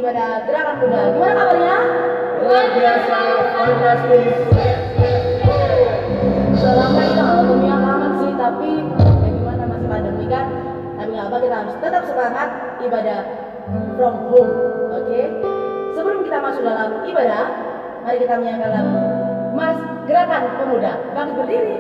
ibadah gerakan muda. Gimana kabarnya? Luar biasa, fantastis. Selama itu alumni banget sih, tapi ya gimana, masih pandemi kan. Tapi nggak apa, kita harus tetap semangat ibadah from home. Oke? Sebelum kita masuk dalam ibadah, mari kita menyanyikan lagu Mas Gerakan Pemuda. Bangkit berdiri.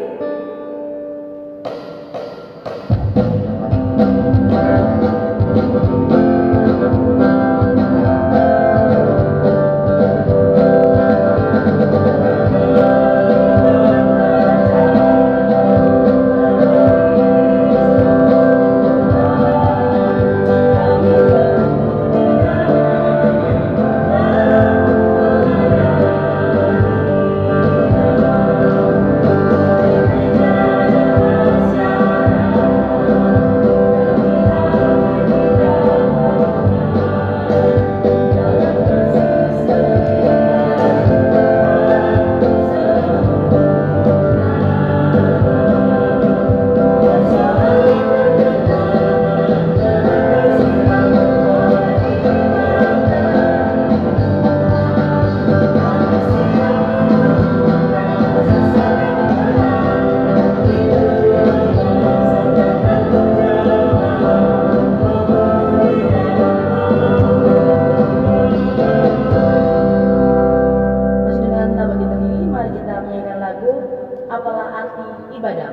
Apalah arti ibadah?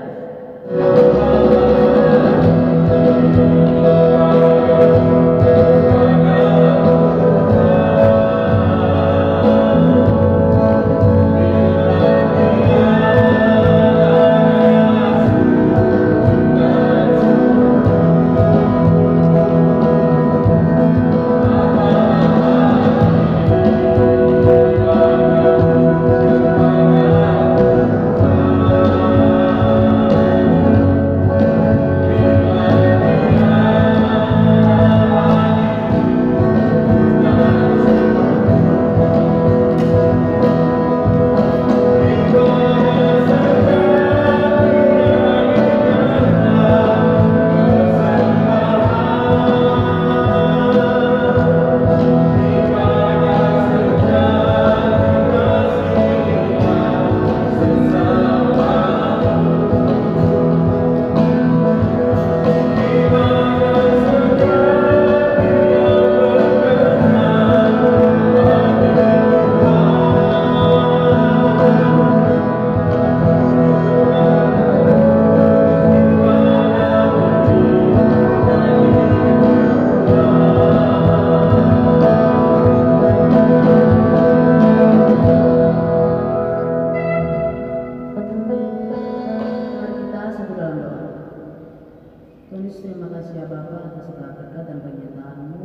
Terima kasih ya Bapak atas segala berkat dan penyertaan-Mu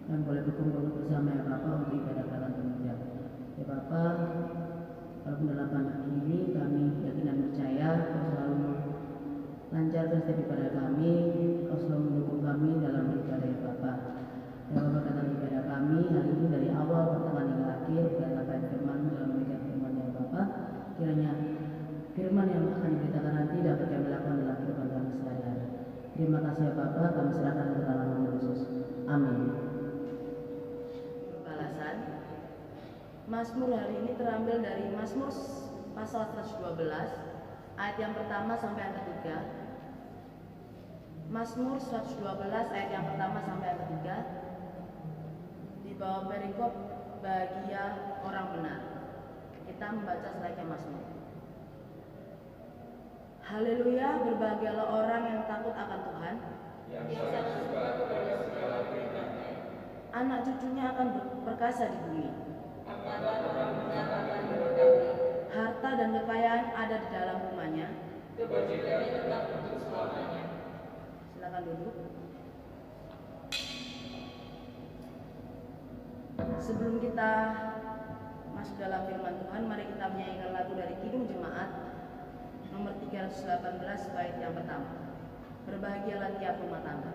yang boleh berkumpul bersama ya Bapak untuk ibadah kalian pemuda. Ya Bapak, walaupun dalam pandemi ini kami yakin dan percaya Kau selalu lancarkan setiap ibadah kami, Kau selalu mendukung kami dalam ibadah ya Bapak. Ya Bapak, kata ibadah kami hari ini dari awal pertengahan hingga akhir berdasarkan firman dalam memegang firman ya Bapak, kiranya firman yang akan diberitakan nanti dapat kami lakukan dalam kehidupan kami sehari-hari. Terima kasih ya Bapak, kami serahkan ke dalam nama Yesus. Amin. Balasan Mazmur hari ini terambil dari Mazmur pasal 112 ayat yang pertama sampai yang ketiga. Mazmur 112 ayat yang pertama sampai yang ketiga di bawah perikop bahagia orang benar. Kita membaca selayaknya Mazmur. Haleluya, berbahagialah orang yang takut akan Tuhan, yang suka kepada segala perintah-Nya. Anak cucunya akan berperkasa di bumi. Harta dan kekayaan ada di dalam rumahnya. Kebajikan tetap untuk selamanya. Silakan duduk. Sebelum kita masuk dalam firman Tuhan, mari kita menyanyikan lagu dari Kidung Jemaat nomor 318 bait yang pertama. Berbahagialah tiap rumah tangga.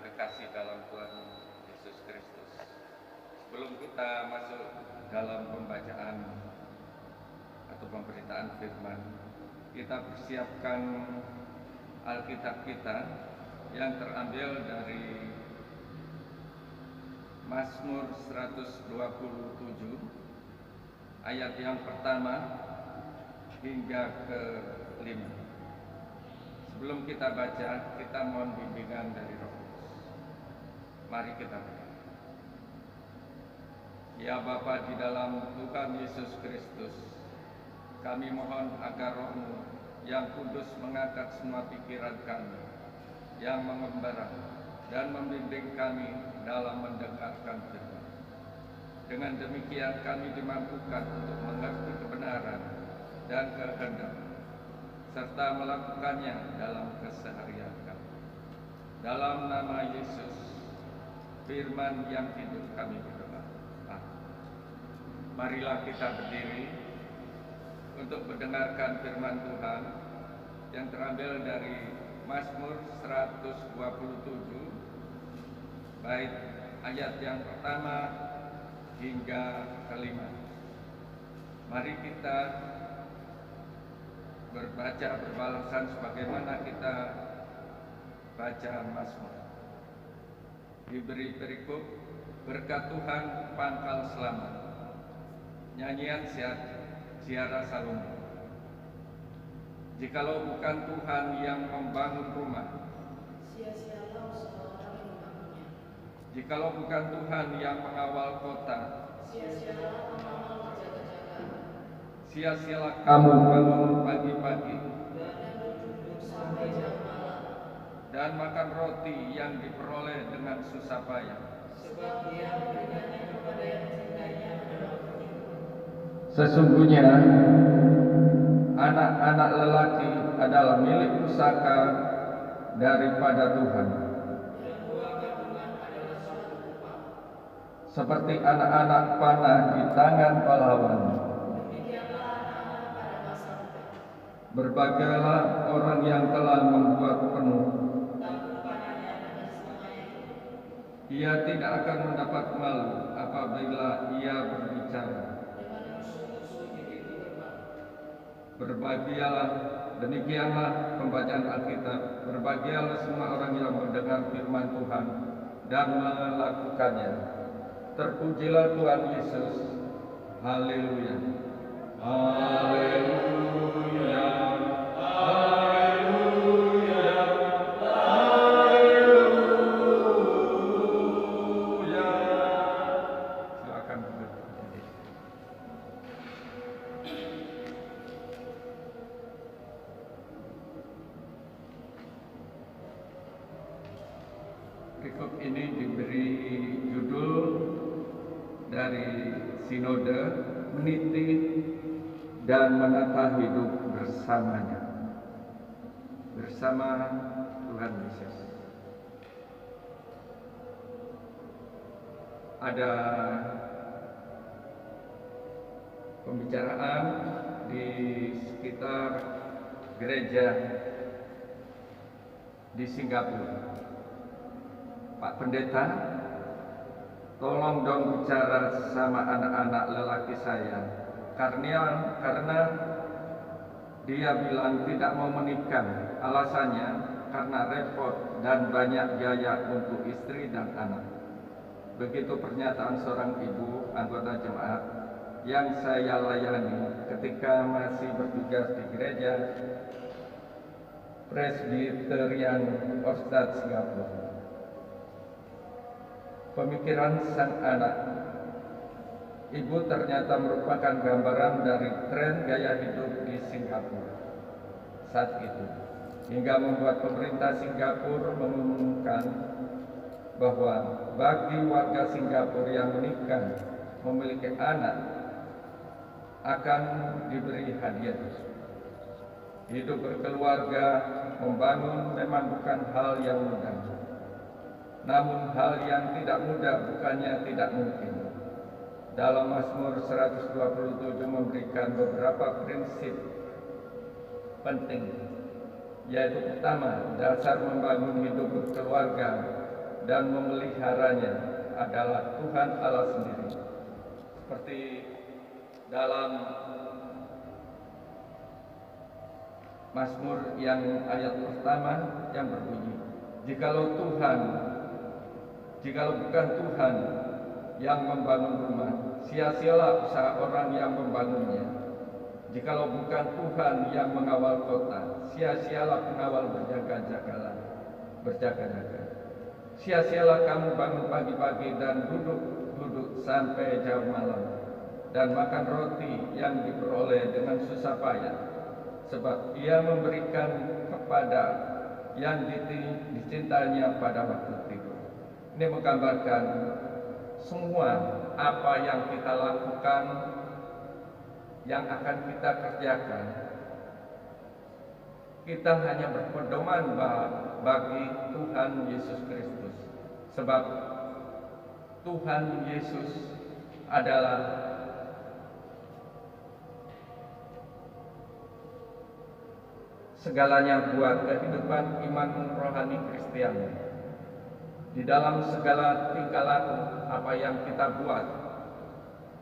yang kekasih dalam Tuhan Yesus Kristus, sebelum kita masuk dalam pembacaan atau pemberitaan firman, kita persiapkan Alkitab kita yang terambil dari Mazmur 127 ayat yang pertama hingga ke-5. Sebelum kita baca, kita mohon bimbingan dari Roh Kudus. Mari kita berdoa. Ya Bapa di dalam Tuhan Yesus Kristus, kami mohon agar Roh-Mu yang kudus mengangkat semua pikiran kami, yang mengembara dan membimbing kami dalam mendengarkan firman. Dengan demikian kami dimampukan untuk mengerti kebenaran dan kehendak, serta melakukannya dalam keseharian kami. Dalam nama Yesus, firman yang hidup kami berdoa. Amin. Marilah kita berdiri untuk mendengarkan firman Tuhan yang terambil dari Mazmur 127 baik ayat yang pertama hingga ke-5. Mari kita berbaca berbalasan sebagaimana kita baca Mazmur. Diberi perikop, berkat Tuhan pangkal selamat. Nyanyian Ziarah Salomo. Jikalau bukan Tuhan yang membangun rumah, sia-sialah usaha orang yang membangunnya. jikalau bukan Tuhan yang mengawal kota, Sia-sialah pengawal berjaga-jaga, sia-sialah kamu bangun pagi-pagi dan duduk sampai jam malam. dan makan roti yang diperoleh dengan susah payah. Sebab Dia memberikannya kepada yang mencintainya pada waktunya. Sesungguhnya anak-anak lelaki adalah milik pusaka daripada Tuhan, Dan buah kandungan adalah suatu upah. seperti anak-anak panah di tangan pahlawan. Demikianlah anak-anak pada masa muda. Berbahagialah orang yang telah membuat penuh. Tabung panahnya dengan semuanya itu. Ia tidak akan mendapat malu apabila ia berbicara. Dengan musuh-musuh itu berbang. Berbahagialah, demikianlah pembacaan Alkitab. Berbahagialah semua orang yang mendengar firman Tuhan dan melakukannya. Terpujilah Tuhan Yesus. Haleluya. Haleluya. Haleluya. Haleluya. Silakan duduk. Berikut ini diberi judul dari Sinode, meniti dan menata hidup bersamanya, bersama Tuhan Yesus. Ada pembicaraan di sekitar gereja di Singapura. Pak Pendeta, tolong dong bicara sama anak-anak lelaki saya, karena dia bilang tidak mau menikah. Alasannya karena repot dan banyak biaya untuk istri dan anak. Begitu pernyataan seorang ibu anggota jemaat yang saya layani ketika masih bertugas di gereja Presbyterian Orstad Singapura. Pemikiran sang anak ibu ternyata merupakan gambaran dari tren gaya hidup di Singapura saat itu, hingga membuat pemerintah Singapura mengumumkan bahwa bagi warga Singapura yang menikah memiliki anak akan diberi hadiah. Hidup berkeluarga, membangun memang bukan hal yang mudah. Namun hal yang tidak mudah bukannya tidak mungkin. Dalam Mazmur 127 memberikan beberapa prinsip penting, yaitu pertama, dasar membangun hidup berkeluarga dan memeliharanya adalah Tuhan Allah sendiri. Seperti dalam Mazmur yang ayat pertama yang berbunyi, jikalau bukan Tuhan yang membangun rumah, sia-sialah usaha orang yang membangunnya. Jikalau bukan Tuhan yang mengawal kota, sia-sialah pengawal berjaga-jaga. Sia-sialah kamu bangun pagi-pagi dan duduk sampai jauh malam, dan makan roti yang diperoleh dengan susah payah, sebab Ia memberikan kepada yang dicintainya pada waktu tidur. Ini menggambarkan semua apa yang kita lakukan, yang akan kita kerjakan, kita hanya berpedoman bagi Tuhan Yesus Kristus. Sebab Tuhan Yesus adalah segalanya buat kehidupan iman rohani Kristiani. Di dalam segala tingkah laku apa yang kita buat,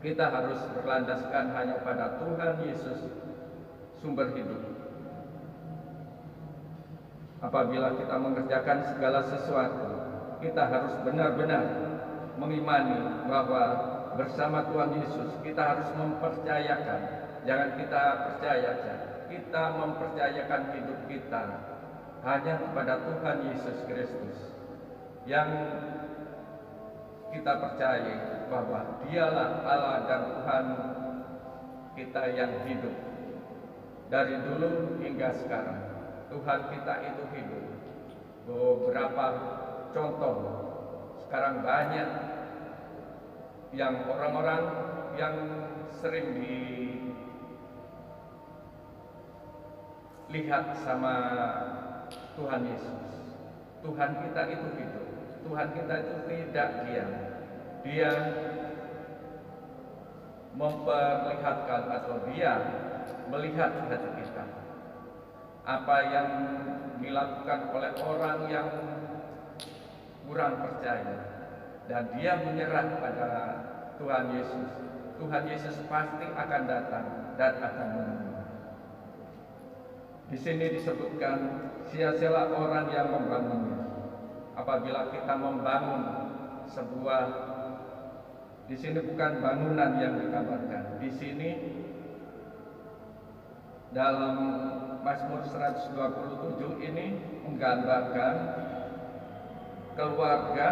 kita harus berlandaskan hanya pada Tuhan Yesus, sumber hidup. Apabila kita mengerjakan segala sesuatu, kita harus benar-benar mengimani bahwa bersama Tuhan Yesus kita harus mempercayakan, jangan kita percaya saja, kita mempercayakan hidup kita hanya kepada Tuhan Yesus Kristus, yang kita percaya bahwa Dialah Allah dan Tuhan kita yang hidup dari dulu hingga sekarang. Tuhan kita itu hidup. Beberapa contoh sekarang banyak yang orang-orang yang sering dilihat sama Tuhan Yesus. Tuhan kita itu hidup. Tuhan kita itu tidak diam. Dia memperlihatkan atau dia melihat hati kita. Apa yang dilakukan oleh orang yang kurang percaya, dan dia menyerah pada Tuhan Yesus. Tuhan Yesus pasti akan datang dan akan menemui. Di sini disebutkan sia-sialah orang yang membangunnya. Apabila kita membangun sebuah, di sini bukan bangunan yang digambarkan. Di sini dalam Mazmur 127 ini menggambarkan keluarga,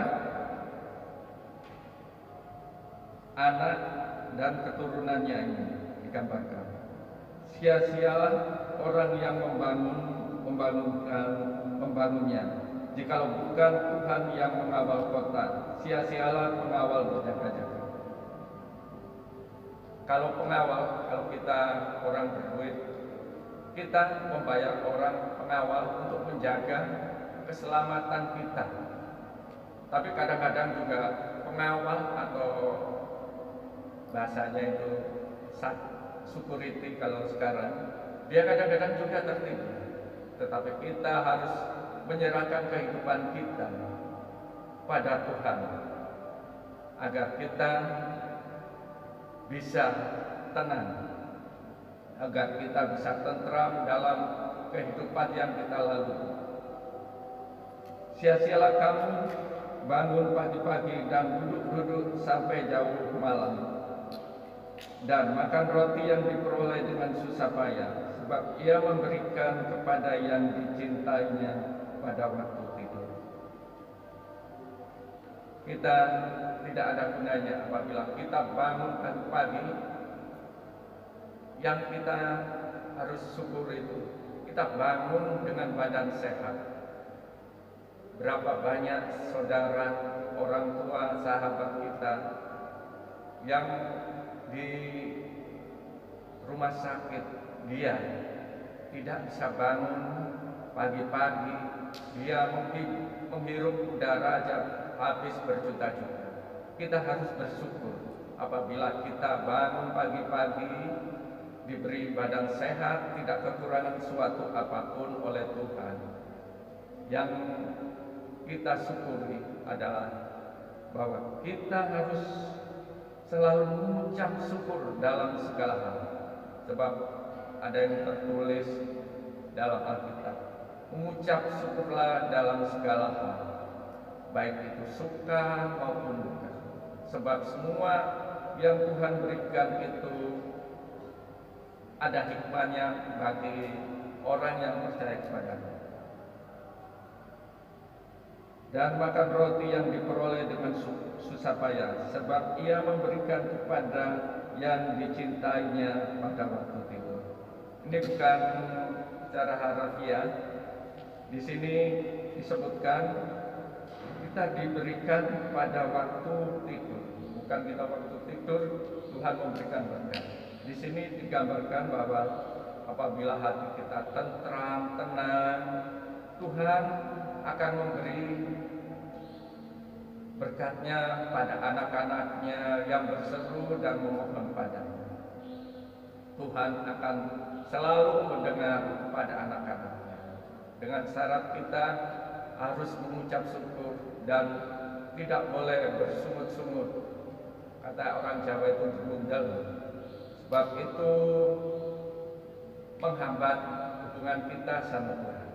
anak dan keturunannya ini digambarkan. Sia-sialah orang yang membangunnya. Jikalau bukan Tuhan yang mengawal kota, sia-sialah pengawal berjaga-jaga. Kalau kita orang berduit, kita membayar orang pengawal untuk menjaga keselamatan kita. Tapi kadang-kadang juga pengawal atau bahasanya itu security kalau sekarang, dia kadang-kadang juga tertipu. Tetapi kita harus menyerahkan kehidupan kita pada Tuhan, agar kita bisa tenang, agar kita bisa tentram dalam kehidupan yang kita lalui. Sia-sialah kamu bangun pagi-pagi dan duduk sampai jauh malam, dan makan roti yang diperoleh dengan susah payah, sebab Ia memberikan kepada yang dicintainya pada waktu tidur. Kita tidak ada gunanya apabila kita bangun pagi-pagi. Yang kita harus syukur itu, kita bangun dengan badan sehat. Berapa banyak saudara, orang tua, sahabat kita yang di rumah sakit, dia tidak bisa bangun pagi-pagi, dia menghirup udara aja habis berjuta-juta. Kita harus bersyukur apabila kita bangun pagi-pagi, diberi badan sehat, tidak kekurangan suatu apapun oleh Tuhan. Yang kita syukuri adalah bahwa kita harus selalu mengucap syukur dalam segala hal. Sebab ada yang tertulis dalam Alkitab, mengucap syukurlah dalam segala hal, baik itu suka maupun duka. Sebab semua yang Tuhan berikan itu ada hikmahnya bagi orang yang percaya kepada-Nya. Dan makan roti yang diperoleh dengan susah payah, sebab Ia memberikan kepada yang dicintainya pada waktu tidur. Ini bukan secara harafiah. Di sini disebutkan kita diberikan pada waktu tidur, bukan kita waktu tidur Tuhan memberikan berkat. Di sini digambarkan bahwa apabila hati kita tentram, tenang, Tuhan akan memberi berkat-Nya pada anak-anak-Nya yang berseru dan memohon padanya. Tuhan akan selalu mendengar pada anak-anak-Nya. Dengan syarat kita harus mengucap syukur dan tidak boleh bersungut-sungut. Kata orang Jawa itu bergundal. Sebab itu menghambat hubungan kita sama Tuhan.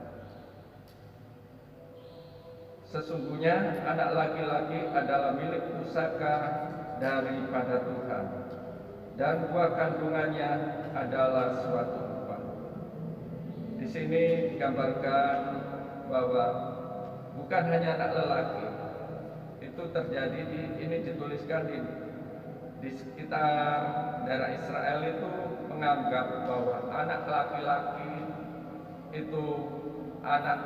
Sesungguhnya anak laki-laki adalah milik pusaka daripada Tuhan, dan buah kandungannya adalah suatu upah. Di sini digambarkan bahwa bukan hanya anak lelaki, itu terjadi ini dituliskan di sekitar daerah Israel itu menganggap bahwa anak laki-laki itu anak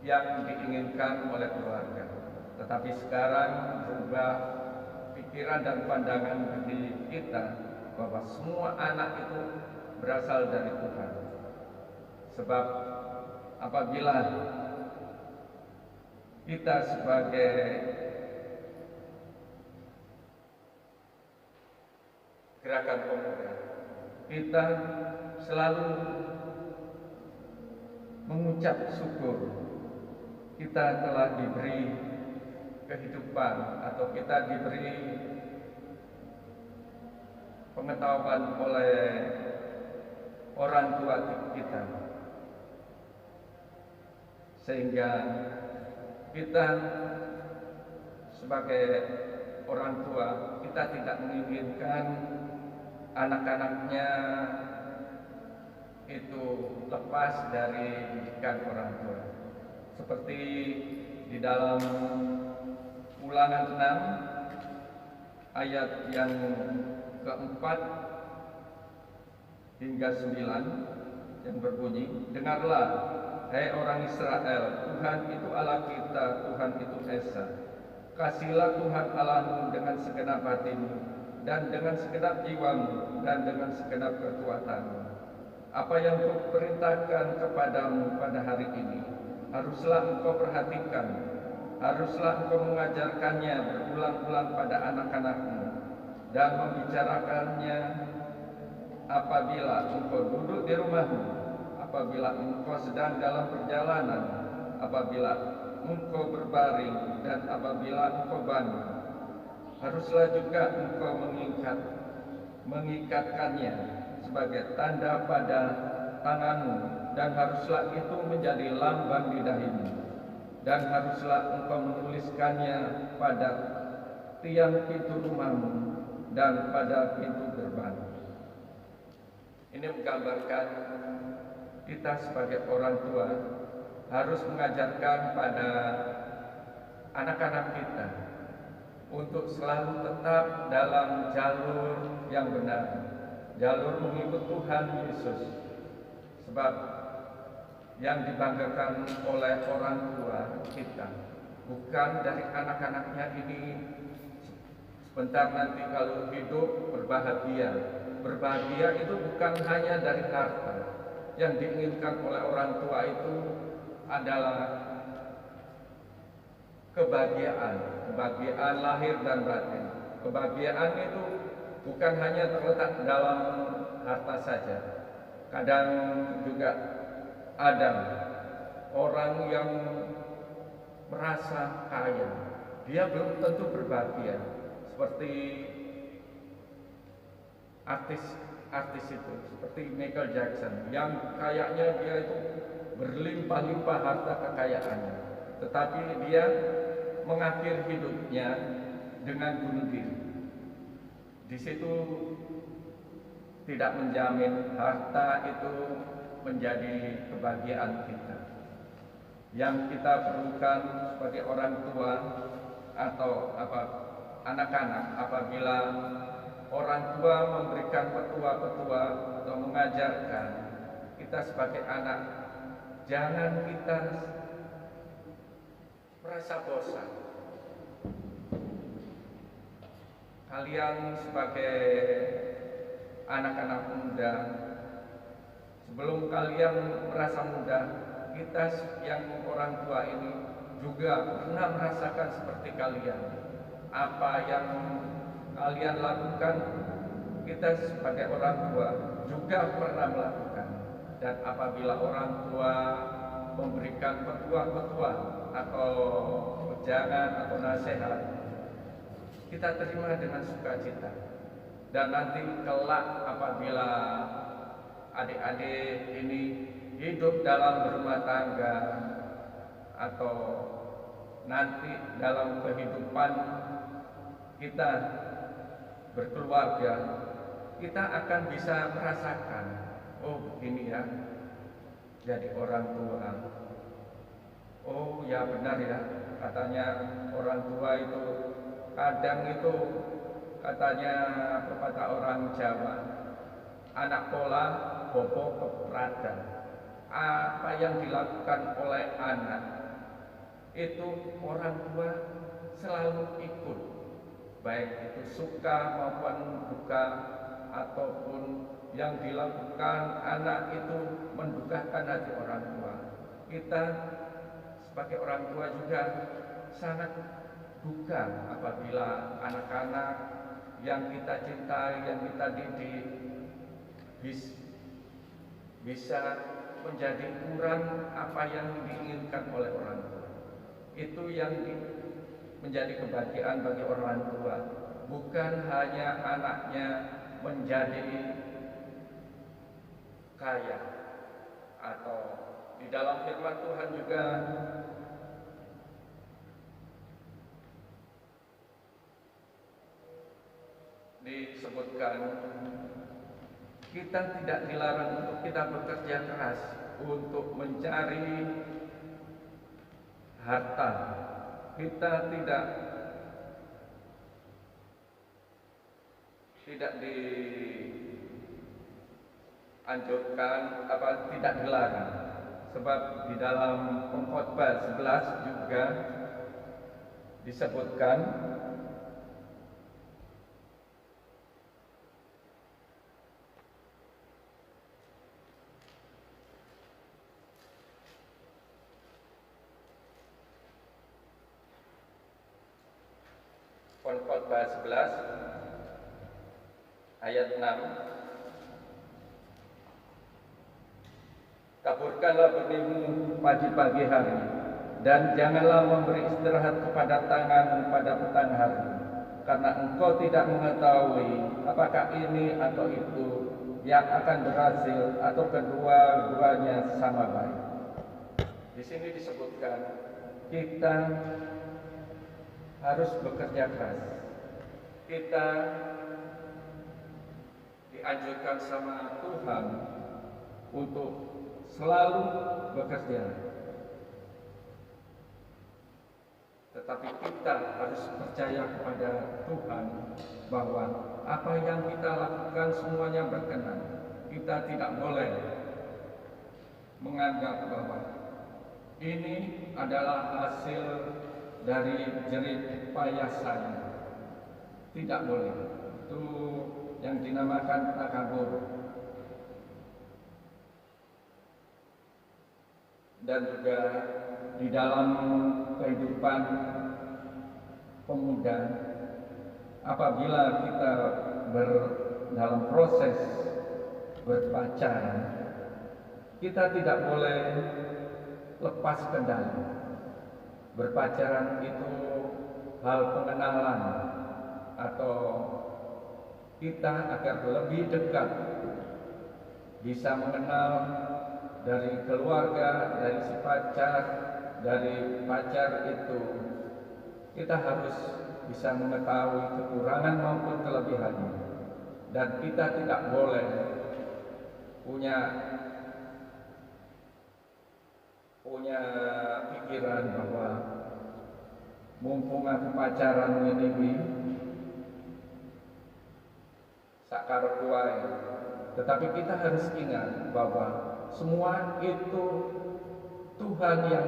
yang diinginkan oleh keluarga. Tetapi sekarang berubah pikiran dan pandangan di kita bahwa semua anak itu berasal dari Tuhan. Sebab apabila kita sebagai gerakan pemuda, kita selalu mengucap syukur kita telah diberi kehidupan atau kita diberi pengetahuan oleh orang tua kita, sehingga kita sebagai orang tua kita tidak menginginkan anak-anaknya itu lepas dari didikan orang tua. Seperti di dalam Ulangan 6 ayat yang keempat hingga 9 yang berbunyi, dengarlah hai orang Israel, Tuhan itu Allah kita, Tuhan itu Esa. Kasihlah Tuhan Allahmu dengan segenap hatimu dan dengan segenap jiwamu dan dengan segenap kekuatanmu. Apa yang kuperintahkan kepadamu pada hari ini haruslah engkau perhatikan, haruslah engkau mengajarkannya berulang-ulang pada anak-anakmu dan membicarakannya apabila engkau duduk di rumahmu, apabila engkau sedang dalam perjalanan, apabila engkau berbaring dan apabila engkau bangun. Haruslah juga engkau mengikatkannya sebagai tanda pada tanganmu, dan haruslah itu menjadi lambang di dahimu, dan haruslah engkau menuliskannya pada tiang pintu rumahmu dan pada pintu gerbang. Ini menggambarkan kita sebagai orang tua harus mengajarkan pada anak-anak kita untuk selalu tetap dalam jalur yang benar, jalur mengikut Tuhan Yesus. Sebab yang dibanggakan oleh orang tua kita bukan dari anak-anaknya ini sebentar nanti kalau hidup berbahagia. Berbahagia itu bukan hanya dari harta. Yang diinginkan oleh orang tua itu adalah kebahagiaan lahir dan batin. Kebahagiaan itu bukan hanya terletak dalam harta saja. Kadang juga ada orang yang merasa kaya, dia belum tentu berbahagia. Seperti artis itu, seperti Michael Jackson, yang kayaknya dia itu berlimpah-limpah harta kekayaannya, tetapi dia mengakhiri hidupnya dengan bunuh diri. Di situ tidak menjamin harta itu menjadi kebahagiaan kita. Yang kita perlukan sebagai orang tua atau anak-anak, apabila orang tua memberikan petua-petua atau mengajarkan kita sebagai anak, jangan kita merasa bosan. Kalian sebagai anak-anak muda, sebelum kalian merasa muda, kita yang orang tua ini juga pernah merasakan seperti kalian. Apa yang kalian lakukan, kita sebagai orang tua juga pernah melakukan. Dan apabila orang tua memberikan petua-petua atau wejangan atau nasihat, kita terima dengan sukacita. Dan nanti kelak apabila adik-adik ini hidup dalam berumah tangga atau nanti dalam kehidupan kita berkeluarga, kita akan bisa merasakan, oh begini ya jadi orang tua. Oh ya benar ya, katanya orang tua itu kadang itu, katanya pepatah orang Jawa, anak pola bobo keprada. Apa yang dilakukan oleh anak itu orang tua selalu ikut, baik itu suka maupun duka, ataupun yang dilakukan anak itu mendukakan hati orang tua. Kita sebagai orang tua juga sangat duka apabila anak-anak yang kita cintai, yang kita didik bisa menjadi kurang apa yang diinginkan oleh orang tua. Itu yang menjadi kebahagiaan bagi orang tua, bukan hanya anaknya menjadi kaya. Atau di dalam firman Tuhan juga disebutkan, kita tidak dilarang untuk kita bekerja keras untuk mencari harta. Kita tidak dianjurkan, tidak dilarang. Sebab di dalam Pengkhotbah 11 juga disebutkan, Pengkhotbah 11 ayat 6, taburkanlah benihmu pagi-pagi hari, dan janganlah memberi istirahat kepada tanganmu pada petang hari, karena engkau tidak mengetahui apakah ini atau itu yang akan berhasil, atau kedua-duanya sama baik. Di sini disebutkan kita harus bekerja keras. Kita dianjurkan sama Tuhan untuk selalu bekerja. Tetapi kita harus percaya kepada Tuhan bahwa apa yang kita lakukan semuanya berkenan. Kita tidak boleh menganggap bahwa ini adalah hasil dari jerih payah saya. Tidak boleh. Itu yang dinamakan takabur. Dan juga di dalam kehidupan pemuda, apabila kita dalam proses berpacaran, kita tidak boleh lepas kendali. Berpacaran itu hal pengenalan atau kita agar lebih dekat, bisa mengenal dari keluarga, dari si pacar, dari pacar itu. Kita harus bisa mengetahui kekurangan maupun kelebihannya. Dan kita tidak boleh punya pikiran bahwa mumpung aku pacaran ini sakar kuai. Tetapi kita harus ingat bahwa semua itu Tuhan yang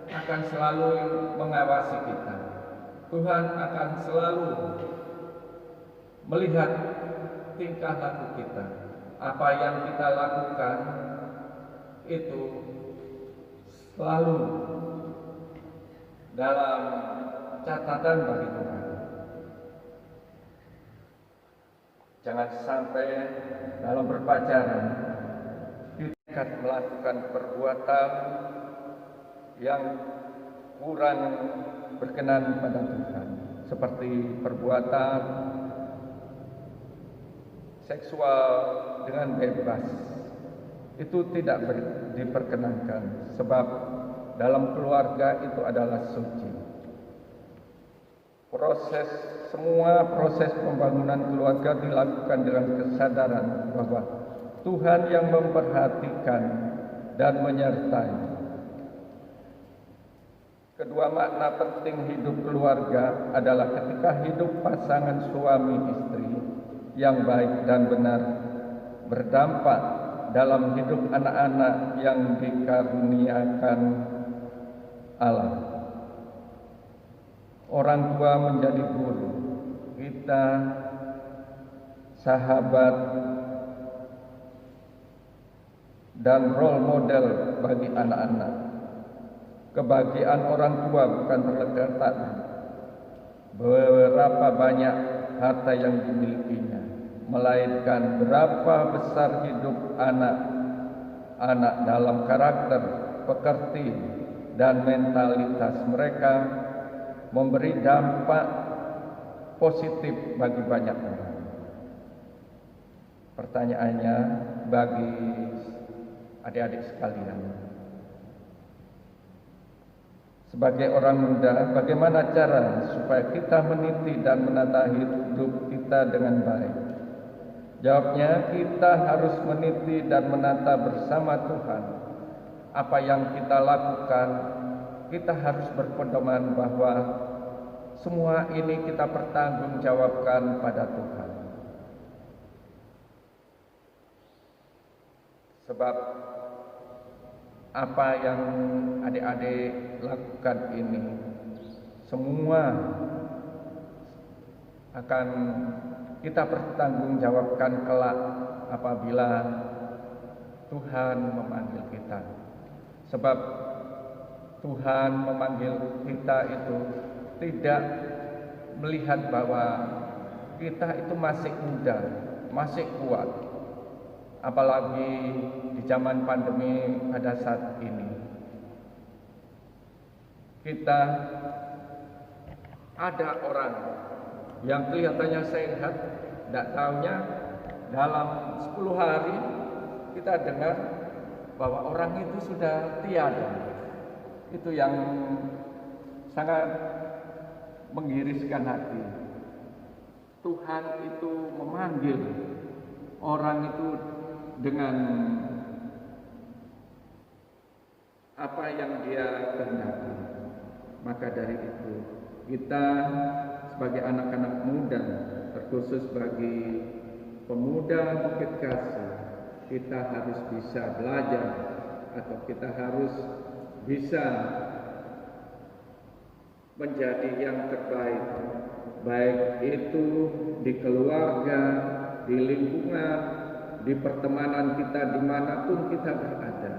akan selalu mengawasi kita. Tuhan akan selalu melihat tingkah laku kita. Apa yang kita lakukan itu selalu dalam catatan bagi Tuhan. Jangan sampai dalam berpacaran kita melakukan perbuatan yang kurang berkenan pada Tuhan, seperti perbuatan seksual dengan bebas. Itu tidak diperkenankan, sebab dalam keluarga itu adalah suci. Semua proses pembangunan keluarga dilakukan dengan kesadaran bahwa Tuhan yang memperhatikan dan menyertai. Kedua makna penting hidup keluarga adalah ketika hidup pasangan suami istri yang baik dan benar berdampak dalam hidup anak-anak yang dikaruniakan Allah. Orang tua menjadi guru kita, sahabat, dan role model bagi anak-anak. Kebahagiaan orang tua bukan terletak berapa banyak harta yang dimilikinya, melainkan berapa besar hidup anak-anak dalam karakter, pekerti, dan mentalitas mereka, memberi dampak positif bagi banyak orang. Pertanyaannya bagi adik-adik sekalian, sebagai orang muda, bagaimana cara supaya kita meniti dan menata hidup kita dengan baik? Jawabnya, kita harus meniti dan menata bersama Tuhan. Apa yang kita lakukan, kita harus berpedoman bahwa semua ini kita pertanggungjawabkan pada Tuhan. Sebab apa yang adik-adik lakukan ini semua akan kita pertanggungjawabkan kelak apabila Tuhan memanggil kita. Sebab Tuhan memanggil kita itu tidak melihat bahwa kita itu masih muda, masih kuat. Apalagi di zaman pandemi pada saat ini. Kita ada orang yang kelihatannya sehat, tidak tahunya dalam 10 hari kita dengar bahwa orang itu sudah tiada. Itu yang sangat menggiriskan hati. Tuhan itu memanggil orang itu dengan apa yang dia kehendaki. Maka dari itu kita sebagai anak-anak muda, terkhusus bagi pemuda Bukit Kasih, kita harus bisa belajar atau kita harus bisa menjadi yang terbaik, baik itu di keluarga, di lingkungan, di pertemanan kita, dimanapun kita berada.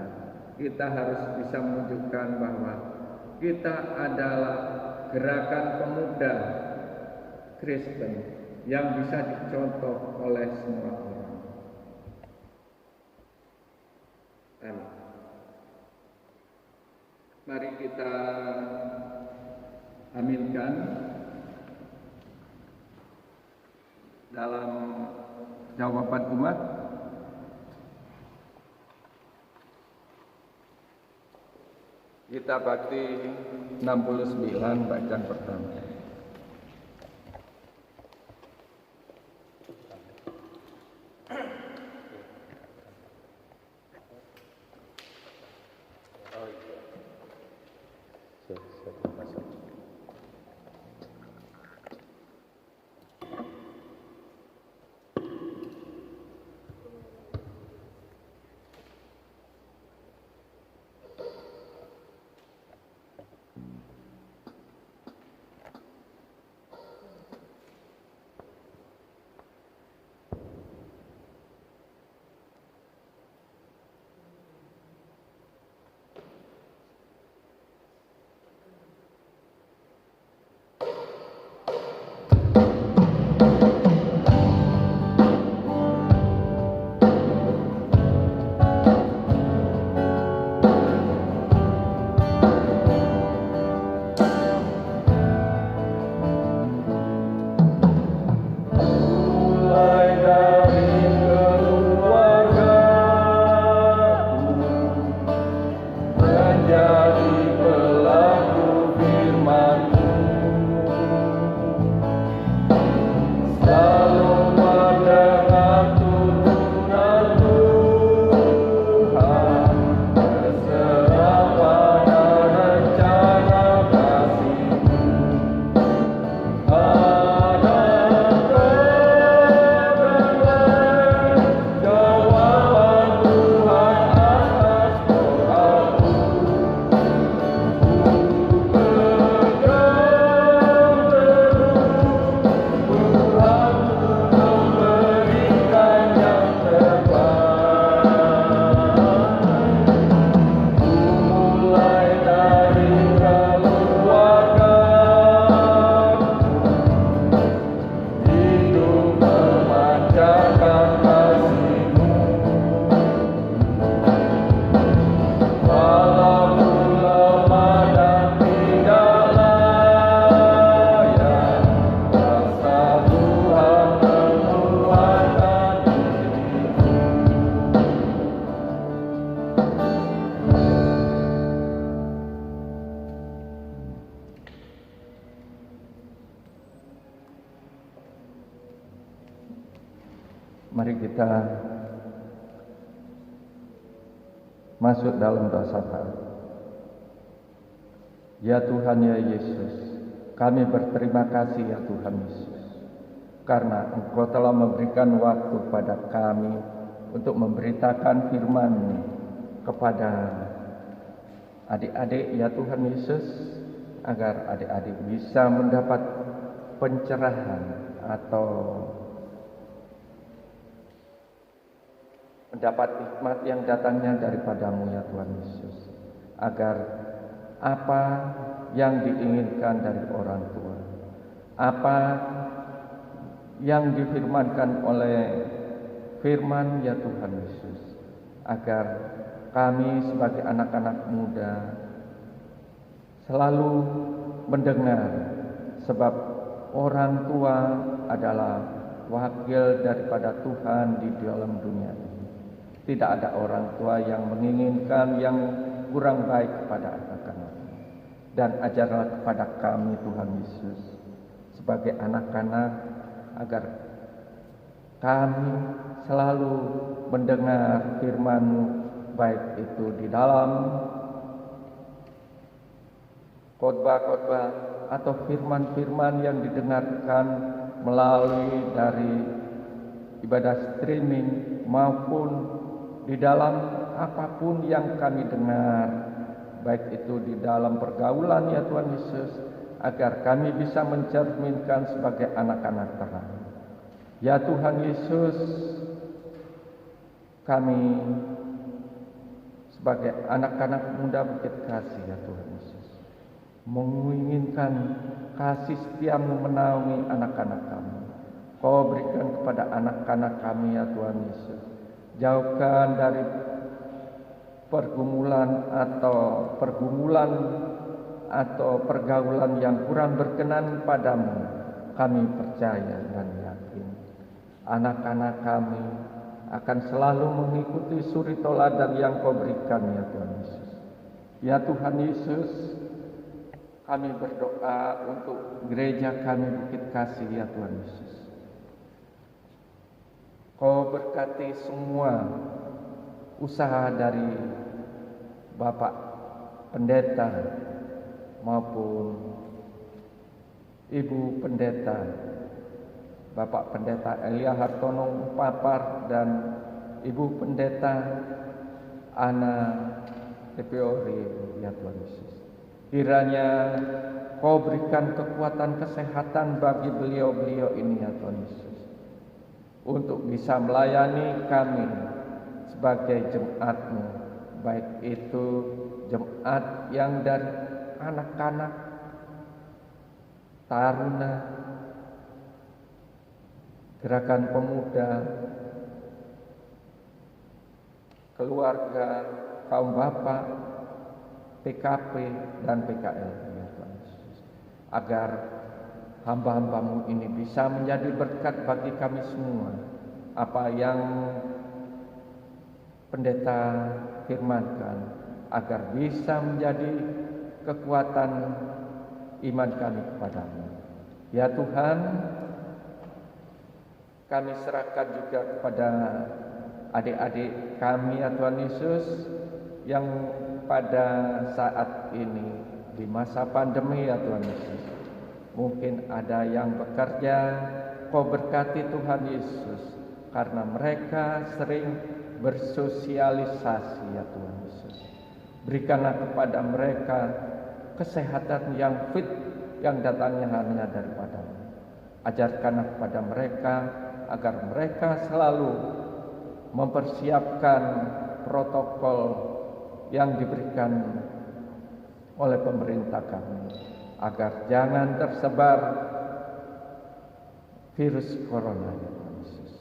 Kita harus bisa menunjukkan bahwa kita adalah gerakan pemuda Kristen yang bisa dicontoh oleh semua orang. Amin. Mari kita Aminkan. Dalam jawaban umat, kita bakti 69 bacaan pertama. Mari kita masuk dalam doa syafaat. Ya Tuhan, ya Yesus, kami berterima kasih ya Tuhan Yesus, karena Engkau telah memberikan waktu pada kami untuk memberitakan firman-Mu kepada adik-adik ya Tuhan Yesus, agar adik-adik bisa mendapat pencerahan atau mendapat hikmat yang datangnya daripada-Mu ya Tuhan Yesus, agar apa yang diinginkan dari orang tua, apa yang difirmankan oleh firman ya Tuhan Yesus, agar kami sebagai anak-anak muda selalu mendengar, sebab orang tua adalah wakil daripada Tuhan di dalam dunia ini. Tidak ada orang tua yang menginginkan yang kurang baik kepada anak-anak. Dan ajarlah kepada kami Tuhan Yesus sebagai anak-anak, agar kami selalu mendengar firman-Mu, baik itu di dalam khotbah-khotbah atau firman-firman yang didengarkan melalui dari ibadah streaming, maupun di dalam apapun yang kami dengar, baik itu di dalam pergaulan ya Tuhan Yesus, agar kami bisa mencerminkan sebagai anak-anak terang. Ya Tuhan Yesus, kami sebagai anak-anak muda Bukit Kasih ya Tuhan Yesus, menginginkan kasih setia-Mu menaungi anak-anak kami. Kau berikan kepada anak-anak kami ya Tuhan Yesus. Jauhkan dari pergumulan atau pergumulan atau pergaulan yang kurang berkenan padamu, kami percaya dan yakin anak-anak kami akan selalu mengikuti suri teladan yang Kau berikan, ya Tuhan Yesus. Ya Tuhan Yesus, kami berdoa untuk gereja kami Bukit Kasih, ya Tuhan Yesus. Kau berkati semua usaha dari Bapak Pendeta maupun Ibu Pendeta, Bapak Pendeta Elia Hartono Papar dan Ibu Pendeta Ana Tepeori, ya Tuhan Yesus. Kiranya Kau berikan kekuatan kesehatan bagi beliau-beliau ini, ya Tuhan Yesus, untuk bisa melayani kami sebagai jemaat-Mu, baik itu jemaat yang dari anak-anak, taruna, gerakan pemuda, keluarga, kaum bapak, PKP dan PKL, ya Tuhan Yesus, agar hamba-hamba-Mu ini bisa menjadi berkat bagi kami semua. Apa yang Pendeta firmankan, agar bisa menjadi kekuatan iman kami kepadamu. Ya Tuhan, kami serahkan juga kepada adik-adik kami, ya Tuhan Yesus, yang pada saat ini di masa pandemi, ya Tuhan Yesus, mungkin ada yang bekerja. Kau berkati Tuhan Yesus, karena mereka sering bersosialisasi, ya Tuhan Yesus. Berikanlah kepada mereka kesehatan yang fit, yang datangnya hanya daripada-Mu. Ajarkanlah kepada mereka agar mereka selalu mempersiapkan protokol yang diberikan oleh pemerintah kami, agar jangan tersebar virus corona, ya Tuhan Yesus.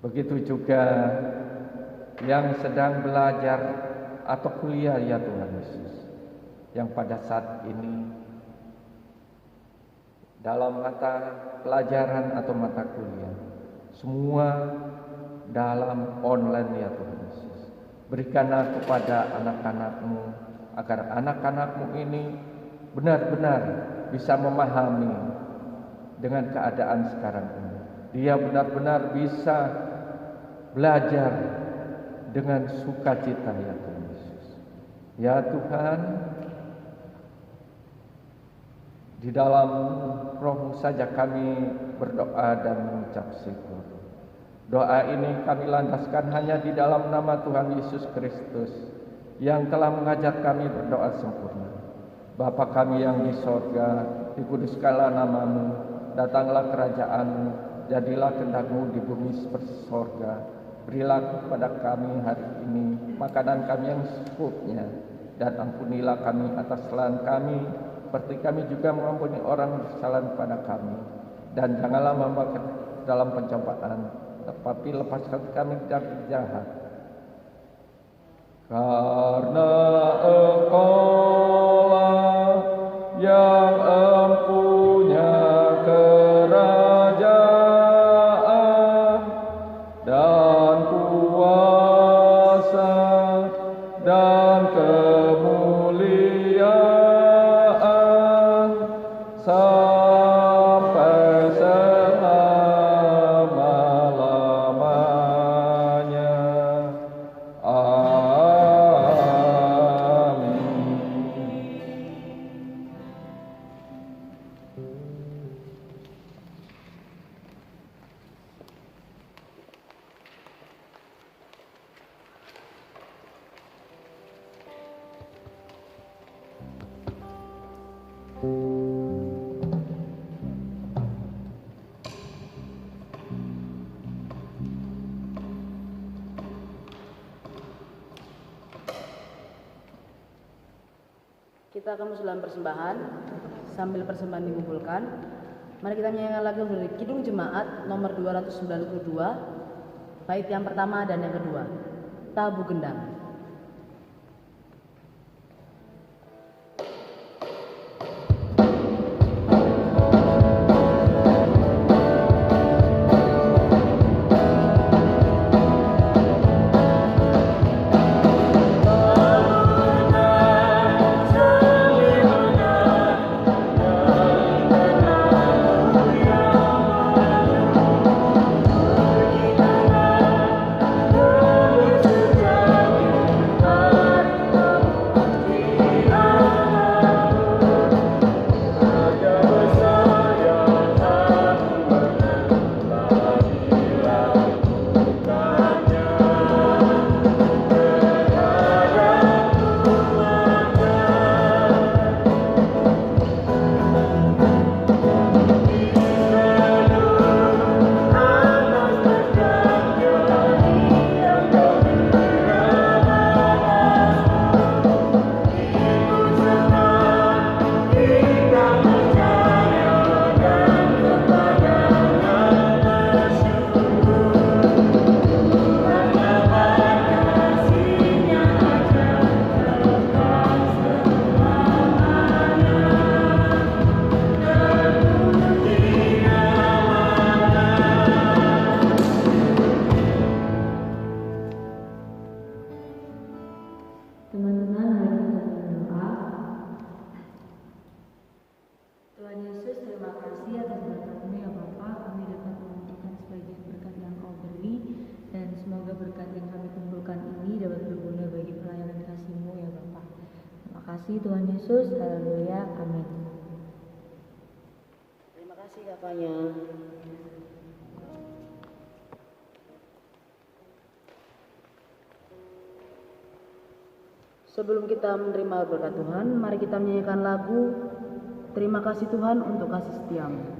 Begitu juga yang sedang belajar atau kuliah, ya Tuhan Yesus, yang pada saat ini dalam mata pelajaran atau mata kuliah semua dalam online, ya Tuhan Yesus. Berikanlah kepada anak-anak-Mu, agar anak-anak-Mu ini benar-benar bisa memahami dengan keadaan sekarang ini. Dia benar-benar bisa belajar dengan sukacita, ya Tuhan Yesus. Ya Tuhan, di dalam Roh-Mu saja kami berdoa dan mengucap syukur. Doa ini kami landaskan hanya di dalam nama Tuhan Yesus Kristus, yang telah mengajar kami berdoa sempurna. Bapa kami yang di sorga, dikuduskanlah nama-Mu, datanglah kerajaan-Mu, jadilah kehendak-Mu di bumi seperti sorga. Berilah kepada kami hari ini makanan kami yang secukupnya, dan ampunilah kami atas kesalahan kami, seperti kami juga mengampuni orang yang bersalah kepada kami. Dan janganlah membawa ke dalam pencobaan, tetapi lepaskan kami dari jahat. Karena Engkau-lah yang empunya kerajaan dan kuasa dan kemuliaan sampai selama-lamanya. Kita akan masuk dalam persembahan. Sambil persembahan dikumpulkan, mari kita menyanyikan lagu dari Kidung Jemaat nomor 292, bait yang pertama dan yang kedua, Tabu Gendang. berkat yang kami kumpulkan ini dapat berguna bagi pelayanan kasih-Mu ya Bapa. Terima kasih Tuhan Yesus, haleluya, amin. Terima kasih Bapaknya. Sebelum kita menerima berkat Tuhan, mari kita menyanyikan lagu Terima Kasih Tuhan untuk Kasih Setiamu.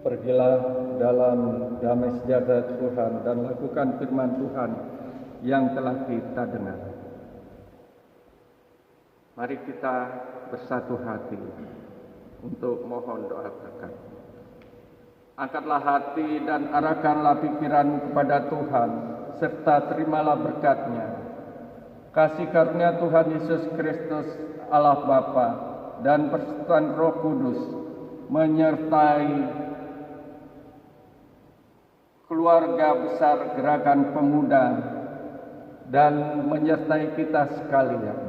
Pergilah dalam damai sejahtera Tuhan dan lakukan firman Tuhan yang telah kita dengar. Mari kita bersatu hati untuk mohon doa berkat. Angkatlah hati dan arahkanlah pikiranmu kepada Tuhan, serta terimalah berkat-Nya. Kasih karunia Tuhan Yesus Kristus, Allah Bapa, dan persekutuan Roh Kudus menyertai keluarga besar Gerakan Pemuda dan menyertai kita sekalian.